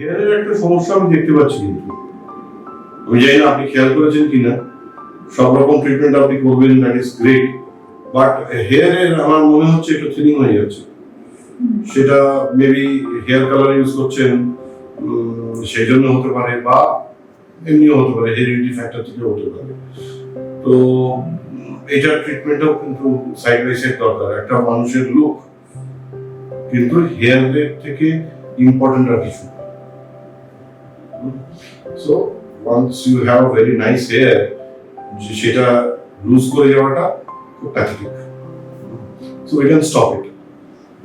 হেয়ারের একটা সমস্যা আমি দেখতে পাচ্ছি, কিন্তু আমি জানি না আপনি খেয়াল করেছেন কিনা। সব রকম ট্রিটমেন্ট আপনি করবেন, দ্যাট ইজ গ্রেট, বাট হেয়ারের আমার মনে হচ্ছে একটু থিনিং হয়ে যাচ্ছে। সেটা মেবি হেয়ার কালার ইউজ করছেন, সেই জন্য হতে পারে, বা এমনিও হতে পারে, হেরিডিটি ফ্যাক্টর থেকে হতে পারে। তো এটার ট্রিটমেন্টও কিন্তু সাইড বাই সাইড দরকার। একটা মানুষের লুক কিন্তু হেয়ারের থেকে ইম্পর্টেন্ট আর কিছু। So once you have very nice hair, সেটা লুজ করে যাওয়াটা খুব pathetic. So we can stop it,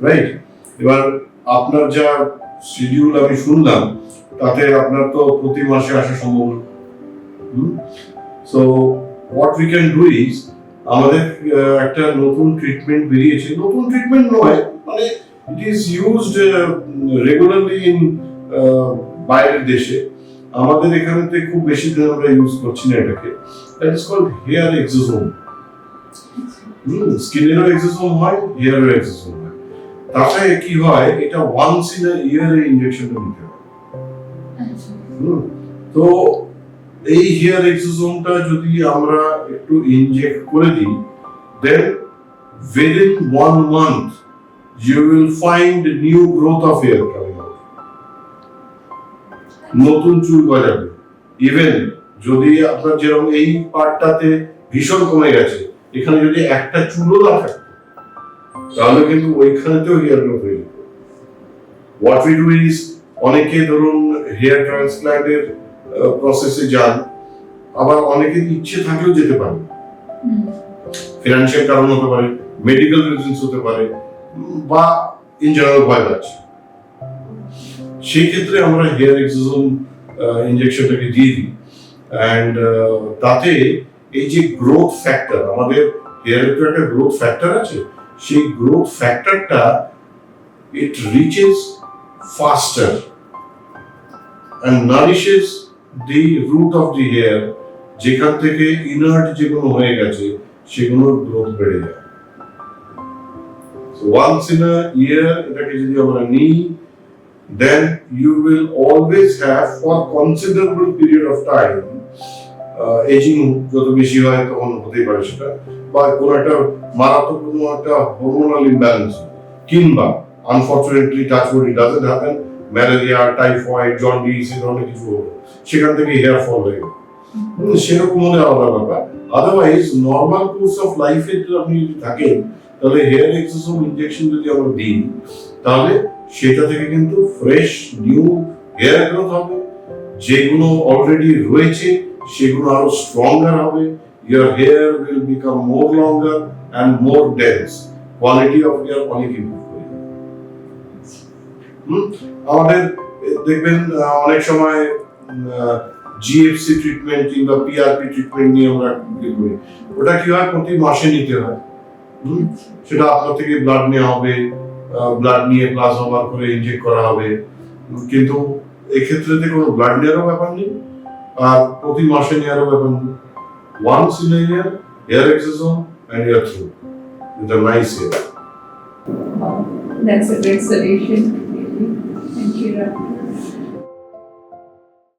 right? এবার আপনার যা শিডিউল আমি শুনলাম, তাতে আপনার তো প্রতি মাসে আসা সম্ভব না। So what we can do is, আমাদের একটা নতুন ট্রিটমেন্ট বেরিয়েছে, নতুন ট্রিটমেন্ট নয়, মানে it is used regularly in বাইরের দেশে। আমাদের এখানে খুব বেশি দিন আমরা ইউজ করছি না এটাকে। That is called hair exosome. স্কিনেরও এক্সোসোম হয়, হেয়ারেরও এক্সোসোম হয়। তাতে কি হয়, এটা ওয়ান্স ইন আ ইয়ারে ইনজেকশনটা নিতে হয়। তো এই হেয়ার এক্সোসোমটা যদি আমরা একটু ইনজেক্ট করে দিই, দেন within 1 month you will find new growth of hair coming out. নতুন চুল গজাবে। ইভেন যদি আপনার যেরকম এই পার্টটাতে ভীষণ কমে গেছে, এখানে যদি একটা চুলও না থাকে, তাহলে কিন্তু ওইখানেতেও হেয়ার গ্রোথ হয়ে যেত। হোয়াট উই ডু ইজ, অনেকে ধরুন হেয়ার ট্রান্সপ্ল্যান্টের প্রসেসে যান, আবার অনেকের ইচ্ছে থাকলেও যেতে পারে। ফিনান্সিয়াল কারণ হতে পারে, মেডিকেল রিজনস হতে পারে, বা ইন জেনারেল ভয় লাগছে। সেই ক্ষেত্রে আমরা হেয়ার এক্সোসোম ইনজেকশনটাকে দিয়ে দিই। অ্যান্ড তাতে এই যে গ্রোথ ফ্যাক্টর, আমাদের হেয়ারের তো একটা গ্রোথ ফ্যাক্টর আছে, সেই গ্রোথ ফ্যাক্টরটা it reaches faster and nourishes the root of the hair, যেখান থেকে ইনার্ট যেগুলো হয়ে গেছে সেগুলোর গ্রোথ বেড়ে যায়। ওয়ান্স ইন আ ইয়ার এটাকে যদি আমরা নিই, then you will always have for considerable period of time, ageing যত বেশি হয় তখন হতেই পারে সেটা, বা কোনো একটা মারাত্মক কোনো একটা হরমোনাল ইমব্যালেন্স, কিংবা unfortunately touch wood it doesn't happen, malaria, typhoid, jaundice এই ধরনের কিছু হলো, সেখান থেকে হেয়ার ফল হয়ে গেল, সেরকম হলে আলাদা ব্যাপার। আদারওয়াইজ নর্মাল কোর্স অফ লাইফে আপনি যদি থাকেন, তাহলে হেয়ার এক্সোসোম ইনজেকশন যদি আমরা দিই, তাহলে সেটা থেকে কিন্তু ফ্রেশ নিউ হেয়ার গ্রোথ হবে। যেগুলো অলরেডি রয়েছে সেগুলো আরো স্ট্রঙ্গার হবে। Your hair will become more longer and more dense, quality of hair অনেক ইমপ্রুভ হবে। আমাদের দেখবেন অনেক সময় জিএফসি ট্রিটমেন্ট কিংবা পিআরপি ট্রিটমেন্ট নিয়ে আমরা করি। ওটা কি হয়, প্রতি মাসে নিতে হয়। সেটা আপনার থেকে ব্লাড নেওয়া হবে, ব্লাড নিয়ে প্লাজমা বার করে ইনজেক্ট করা হবে, কিন্তু এক্ষেত্রে কোনো ব্লাড নেওয়ারও ব্যাপার নেই, আর প্রতি মাসে নেওয়ারও ব্যাপার নেই। Once in a year hair exosome and you are through with a nice hair. That's a great solution.